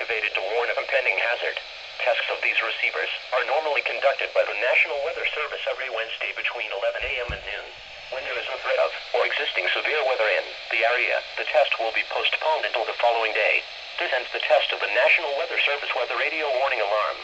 Activated to warn of impending hazard. Tests of these receivers are normally conducted by the National Weather Service every Wednesday between 11 a.m. and noon. When there is a threat of or existing severe weather in the area, the test will be postponed until the following day. This ends the test of the National Weather Service weather radio warning alarm.